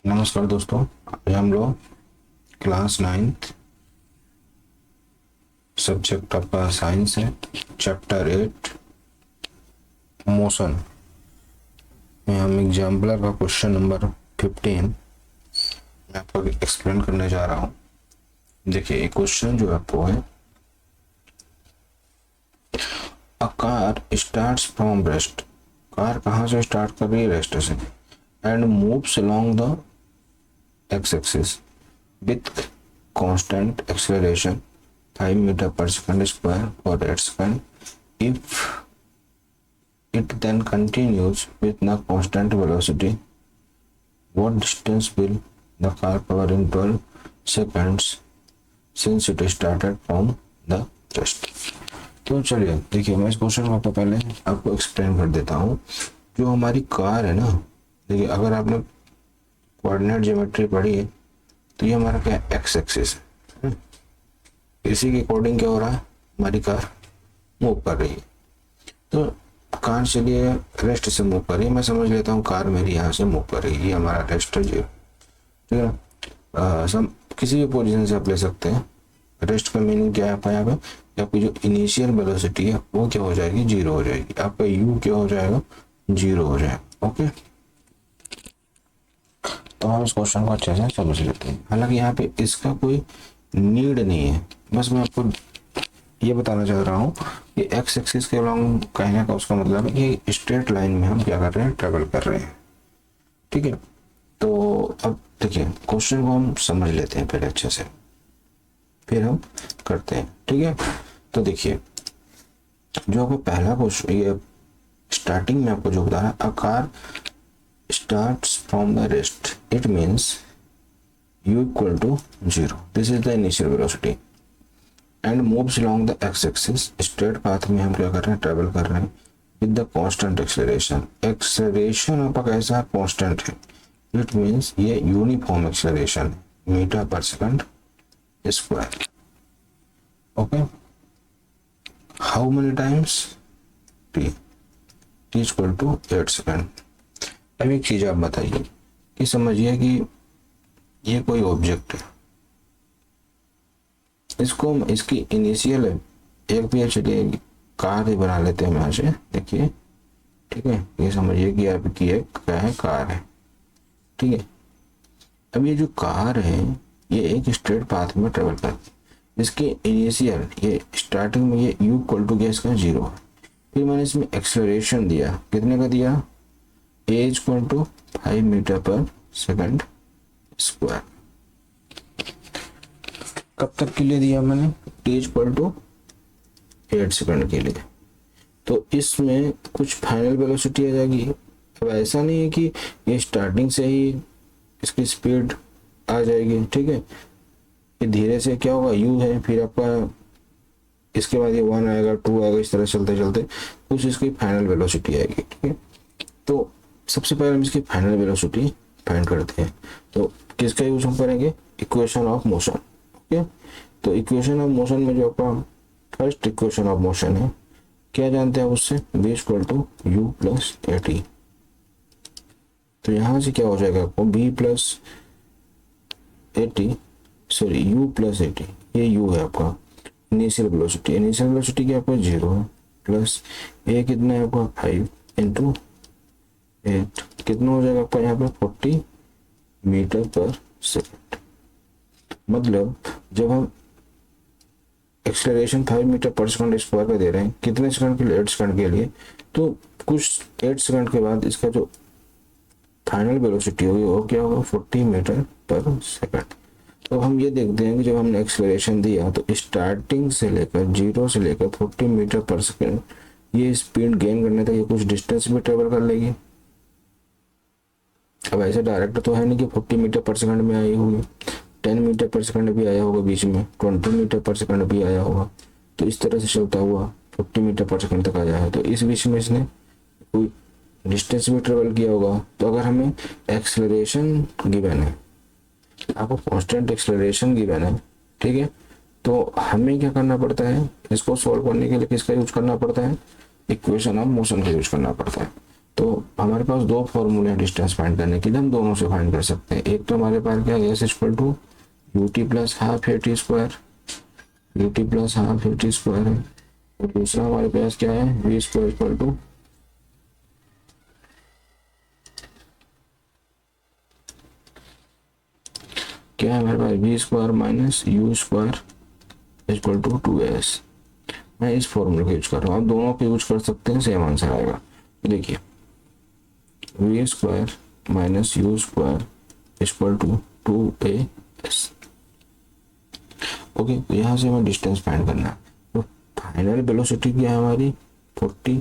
नमस्कार दोस्तों, आज हम लोग क्लास 9th सब्जेक्ट आपका साइंस है, चैप्टर 8 मोशन में हम एग्जाम्पलर का क्वेश्चन नंबर 15 मैं आपको एक्सप्लेन करने जा रहा हूँ। देखिए ये क्वेश्चन जो आपको है, a car starts from rest. Car कहाँ से स्टार्ट कर रही है? रेस्ट से, and moves along the x axis with constant acceleration 5 meter per second square for 8 seconds. If it then continues with the constant velocity, what distance will the car cover in 12 seconds since it started from the rest? तो चलिए देखिए, मैं इस question को आपको पहले आपको explain कर देता हूँ। जो हमारी कार है ना, देखिए अगर आपने कोऑर्डिनेट ज्योमेट्री पढ़ी है तो ये हमारा क्या एक्स एक्सिस है, इसी के अकॉर्डिंग क्या हो रहा है, हमारी कार मूव कर रही है। तो कार चलिए रेस्ट से मूव कर रही है, मैं समझ लेता हूँ कार मेरी यहाँ से मूव कर रही है, ये हमारा रेस्ट है जी, ठीक है। सब किसी भी पोजीशन से आप ले सकते हैं। रेस्ट का मीनिंग क्या है आपका यहाँ पे, कि आपकी जो इनिशियल वेलोसिटी है वो क्या हो जाएगी, जीरो हो जाएगी। आपका यू क्या हो जाएगा, जीरो हो जाएगा। ओके, तो हम इस क्वेश्चन को अच्छे से समझ लेते हैं। हालांकि यहाँ पे इसका कोई नीड नहीं है, बस मैं आपको ये बताना चाह रहा हूँ कि एक्स एक्सिस के अलॉन्ग कहने का उसका मतलब है कि स्ट्रेट लाइन में हम क्या कर रहे हैं, ट्रेवल कर रहे हैं। ठीक है, तो अब देखिए क्वेश्चन को हम समझ लेते हैं पहले अच्छे से, फिर हम करते हैं। ठीक है, तो देखिए जो आपको पहला क्वेश्चन, ये स्टार्टिंग में आपको जो बता रहा है, a car starts from the rest, it means u equal to 0, this is the initial velocity, and moves along the x-axis, straight path में हम क्या कर रहे हैं, ट्रेवल कर रहे हैं with the constant acceleration। acceleration आपका कैसा है, constant है, it means ये यूनिफॉर्म acceleration है, metre per second square. Okay, how many times, t equal to 8 second. अब एक चीज आप बताइए कि समझिए कि ये कोई ऑब्जेक्ट है, इसको इसकी इनिशियल है एक भी, चलिए कार ही बना लेते हैं यहाँ से। देखिए ठीक है, ये समझिए कि आपकी एक क्या है, कार है। ठीक है, अब ये जो कार है ये एक स्ट्रेट पाथ में ट्रेवल करती है। इसकी इनिशियल ये स्टार्टिंग में ये u इक्वल टू क्या, इसका 0 है। फिर मैंने इसमें एक्सेलरेशन दिया, कितने का दिया, a equal to 5 metre per second square. कब तक के लिए दिया मैंने, t इक्वल टू 8 सेकंड के लिए। तो इसमें कुछ फाइनल वेलोसिटी आ जाएगी। अब ऐसा नहीं है कि ये स्टार्टिंग से ही इसकी स्पीड आ जाएगी। ठीक है, ये धीरे से क्या होगा, u है, फिर आपका इसके बाद ये 1 आएगा, 2 आएगा, इस तरह चलते चलते कुछ इसकी फाइनल वेलोसिटी आएगी। ठीक है, तो सबसे पहले हम इसकी फाइनल वेलोसिटी फाइंड करते हैं। तो किसका यूज हम करेंगे, इक्वेशन ऑफ मोशन। ओके, तो इक्वेशन ऑफ मोशन में जो आपका फर्स्ट इक्वेशन ऑफ मोशन है, क्या जानते हैं उससे, v equal to U plus A T. तो यहाँ से क्या हो जाएगा आपको, b plus A T, sorry u plus A T, ये u है आपका इनिशियल वेलोसिटी। इनिशियल वेलोसिटी क्या आपको 0 है, प्लस a कितना है आपका 5 इंटू 8, कितना हो जाएगा आपका यहाँ पे 40 मीटर पर सेकंड। मतलब जब हम acceleration 5 metre per second square का दे रहे हैं, कितने सेकंड के लिए, 8 सेकंड के लिए, तो कुछ 8 सेकंड के बाद इसका जो फाइनल वेलोसिटी होगी वो क्या होगा, 40 मीटर पर सेकंड। तो हम ये देखते हैं कि जब हमने एक्सेलरेशन दिया तो स्टार्टिंग से लेकर 0 से लेकर 40 मीटर पर सेकंड ये स्पीड गेन करने तक ये कुछ डिस्टेंस भी ट्रेवल कर लेगी। अब ऐसे डायरेक्ट तो है नहीं कि 40 मीटर पर सेकंड में आई होगी, 10 मीटर पर सेकंड भी आया होगा, बीच में 20 मीटर पर सेकंड भी आया होगा। तो इस तरह से चलता हुआ 40 मीटर पर सेकंड तक आया है, तो इस बीच में इसने कोई डिस्टेंस भी ट्रेवल किया होगा। तो अगर हमें एक्सेलरेशन गिवन है, आपको कांस्टेंट एक्सेलरेशन गिवन है, ठीक है, तो हमें क्या करना पड़ता है, इसको सॉल्व करने के लिए किसका यूज करना पड़ता है, इक्वेशन ऑफ मोशन का यूज करना पड़ता है। तो हम हमारे पास दो फॉर्मूले हैं डिस्टेंस फाइंड करने के लिए, हम दोनों से फाइंड कर सकते हैं। एक तो हमारे पास क्या है, S equal to U T plus half A T square, U T plus half A T square है, और दूसरा हमारे पास क्या है, वी स्क्वायर इक्वल टू क्या है हमारे पास, V square minus U square equal to 2s। मैं इस फॉर्मूले को यूज कर रहा हूँ, आप दोनों को यूज कर सकते हैं, सेम आंसर आएगा। देखिए V square minus U square equal to 2as। Okay, तो यहाँ से हमें डिस्टेंस फाइंड करना है। तो फाइनल वेलोसिटी क्या है हमारी, 40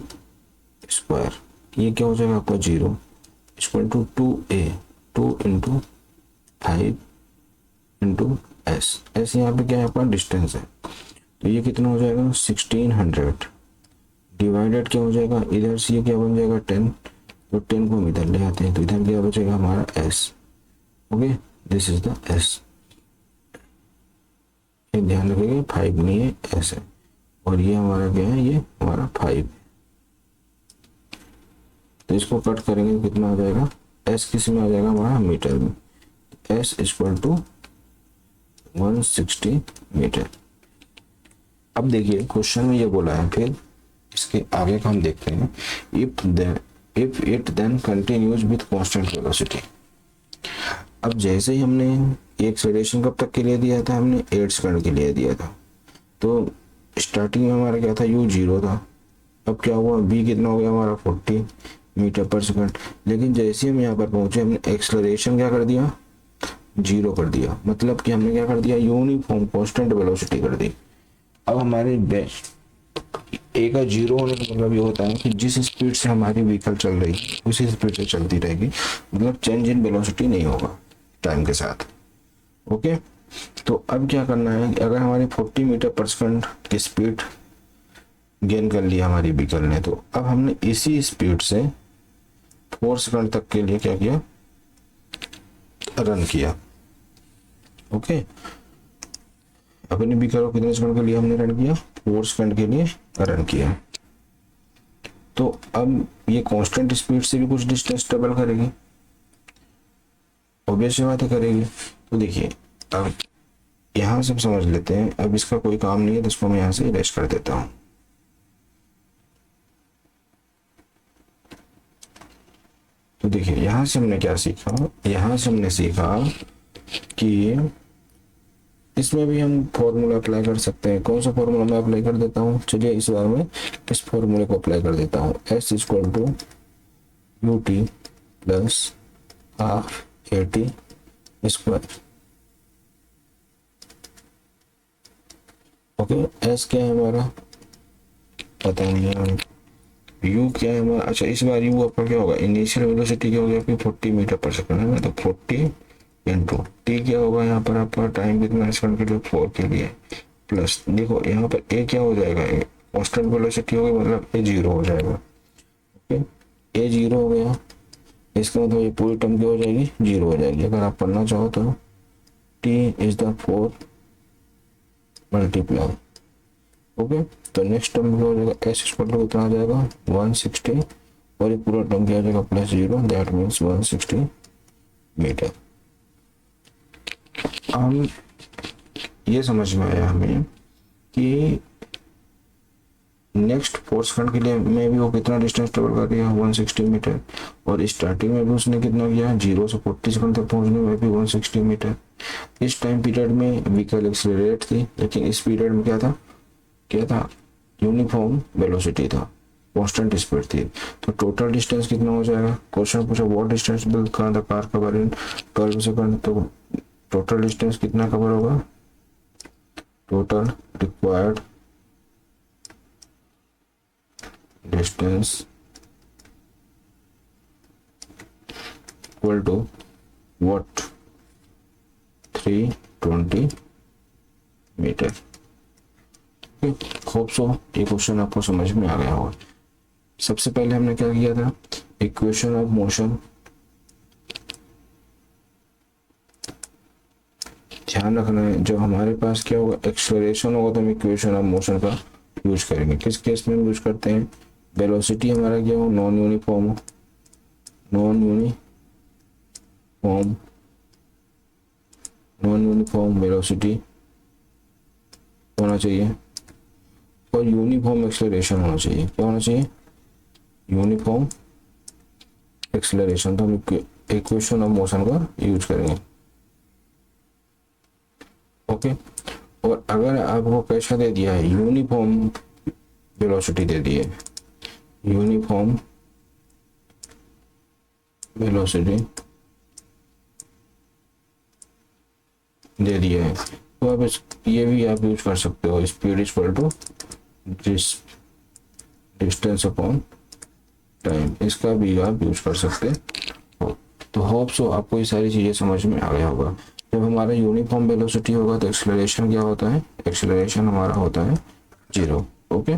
स्क्वायर, ये क्या हो जाएगा आपका 0 equal to 2a, 2 into 5 into S. S यहाँ पे क्या है आपका डिस्टेंस है, तो ये कितना हो जाएगा 1600 डिवाइडेड क्या हो जाएगा, इधर से ये क्या बन जाएगा 10, तो 10 को हम इधर ले आते हैं, तो इधर क्या बचेगा हमारा s। Okay, this is the s। ध्यान रखिएगा 5 नहीं है, s है, और ये हमारा क्या है, ये हमारा 5। तो इसको कट करेंगे तो कितना आ जाएगा, s किस में आ जाएगा हमारा मीटर में, s इक्वल टू 160 मीटर। अब देखिए क्वेश्चन में ये बोला है, फिर इसके आगे का हम देखते हैं। If it then continues with constant velocity. अब जैसे ही हमने ये एक्सेलरेशन कब तक के लिए दिया था, हमने 8 सेकंड के लिए दिया था, तो स्टार्टिंग में हमारा क्या था, u 0 था। अब क्या हुआ, v कितना हो गया हमारा 40 मीटर पर सेकंड। लेकिन जैसे हम यहाँ पर पहुंचे, हमने एक्सेलरेशन क्या कर दिया, 0 कर दिया। मतलब कि हमने क्या कर दिया, यूनिफॉर्म कांस्टेंट वेलोसिटी कर दी। अब हमारे ए का 0 होने का मतलब ये होता है कि जिस स्पीड से हमारी व्हीकल चल रही है उसी स्पीड से चलती रहेगी, मतलब चेंज इन वेलोसिटी नहीं होगा टाइम के साथ। ओके, तो अब क्या करना है, अगर हमारी 40 मीटर पर सेकंड की स्पीड गेन कर लिया हमारी व्हीकल ने, तो अब हमने इसी स्पीड से 4 सेकंड तक के लिए क्या किया, रन किया। ओके, अपनी व्हीकल को कितने सेकंड के लिए हमने रन किया, 4 सेकंड के लिए रन किया। तो अब ये कांस्टेंट स्पीड से भी कुछ डिस्टेंस ट्रेवल करेगी, ऑब्वियस बात है करेगी। तो देखिए अब यहाँ से हम समझ लेते हैं, अब इसका कोई काम नहीं है, तो इसको मैं यहाँ से इरेज कर देता हूँ। तो देखिए यहाँ से हमने क्या सीखा, यहाँ से हमने सीखा कि इसमें भी हम फॉर्मूला अप्लाई कर सकते हैं। कौन सा फॉर्मूला मैं अप्लाई कर देता हूँ, चलिए इस बार में इस फॉर्मूले को अप्लाई कर देता हूँ, s equal to U T plus half A T square. Okay, s क्या है हमारा पता नहीं है, u क्या है हमारा, अच्छा इस बार u आपका क्या होगा, इनिशियल वेलोसिटी क्या होगी आपकी 40 मीटर पर सेकंड है ना, तो 40 इंटू टी क्या होगा यहाँ पर आपका टाइम कितना सेकंड के लिए, 4 के लिए, प्लस देखो यहाँ पर ए क्या हो जाएगा, कांस्टेंट वेलोसिटी होगी, मतलब ए 0 हो जाएगा। ओके, ए 0 हो गया, इसका मतलब ये पूरी टर्म क्या हो जाएगी, 0 हो जाएगी। अगर आप पढ़ना चाहो तो T is the 4 multiply. Okay, तो नेक्स्ट टर्म क्या हो जाएगा, एस इक्वल टू कितना आ जाएगा 160, और ये पूरा टर्म क्या आ जाएगा प्लस 0, दैट मीन्स 160 मीटर। हम ये समझ में आया हमें कि नेक्स्ट 4 सेकंड के लिए में भी वो कितना डिस्टेंस ट्रेवल कर रही है, 160 मीटर, और स्टार्टिंग में भी उसने कितना किया, 0 से 40 सेकंड तक पहुंचने में भी 160 मीटर। इस टाइम पीरियड में व्हीकल एक्सेलरेट थी, लेकिन इस पीरियड में क्या था यूनिफॉर्म वेलोसिटी था, कांस्टेंट स्पीड थी। तो टोटल डिस्टेंस कितना हो जाएगा, क्वेश्चन पूछा what distance will the car cover in 12 second, तो टोटल डिस्टेंस कितना कवर होगा, total required distance equal to what 320 metre. Hope so ये क्वेश्चन आपको समझ में आ गया होगा। सबसे पहले हमने क्या किया था, इक्वेशन ऑफ मोशन, ध्यान रखना है जब हमारे पास क्या होगा एक्सेलरेशन होगा तो हम इक्वेशन ऑफ मोशन का यूज करेंगे। किस केस में यूज करते हैं, वेलोसिटी हमारा क्या हो नॉन यूनिफॉर्म हो, नॉन यूनिफॉर्म वेलोसिटी होना चाहिए और यूनिफॉर्म एक्सेलरेशन होना चाहिए। क्या होना चाहिए? Uniform acceleration. तो हम इक्वेशन ऑफ मोशन का यूज करेंगे। ओके। और अगर आपको कैसा दे दिया है, यूनिफॉर्म वेलोसिटी दे दी है, यूनिफॉर्म वेलोसिटी दे दिया है, तो आप ये भी आप यूज कर सकते हो, speed is equal to distance upon time. इसका भी आप यूज कर सकते हो। तो होप सो आपको ये सारी चीज़ें समझ में आ गया होगा। जब हमारा यूनिफॉर्म वेलोसिटी होगा तो एक्सेलरेशन क्या होता है? एक्सेलरेशन हमारा होता है 0। ओके,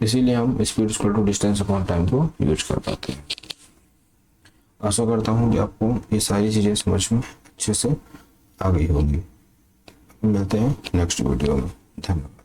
इसीलिए हम speed equal to distance upon time को यूज कर पाते हैं। आशा करता हूँ कि आपको ये सारी चीज़ें समझ में अच्छे से आ गई होगी। मिलते हैं नेक्स्ट वीडियो में। धन्यवाद।